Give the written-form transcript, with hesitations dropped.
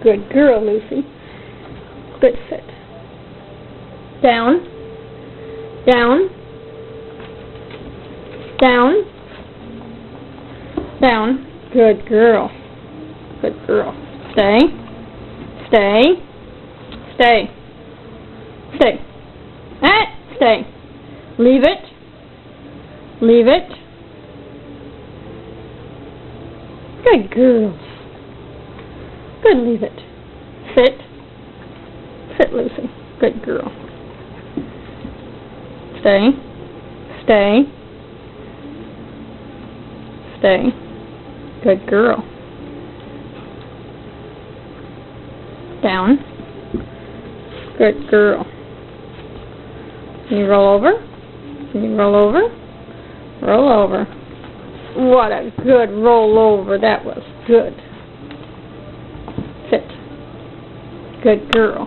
Good girl, Lucy. Good sit. Down. Down. Down. Down. Good girl. Good girl. Stay. Stay. Stay. Stay. Stay. Leave it. Leave it. Good girl. Good, leave it. Sit. Sit, Lucy. Good girl. Stay. Stay. Stay. Good girl. Down. Good girl. Can you roll over? Can you roll over? Roll over. What a good roll over. That was good. Sit. Good girl.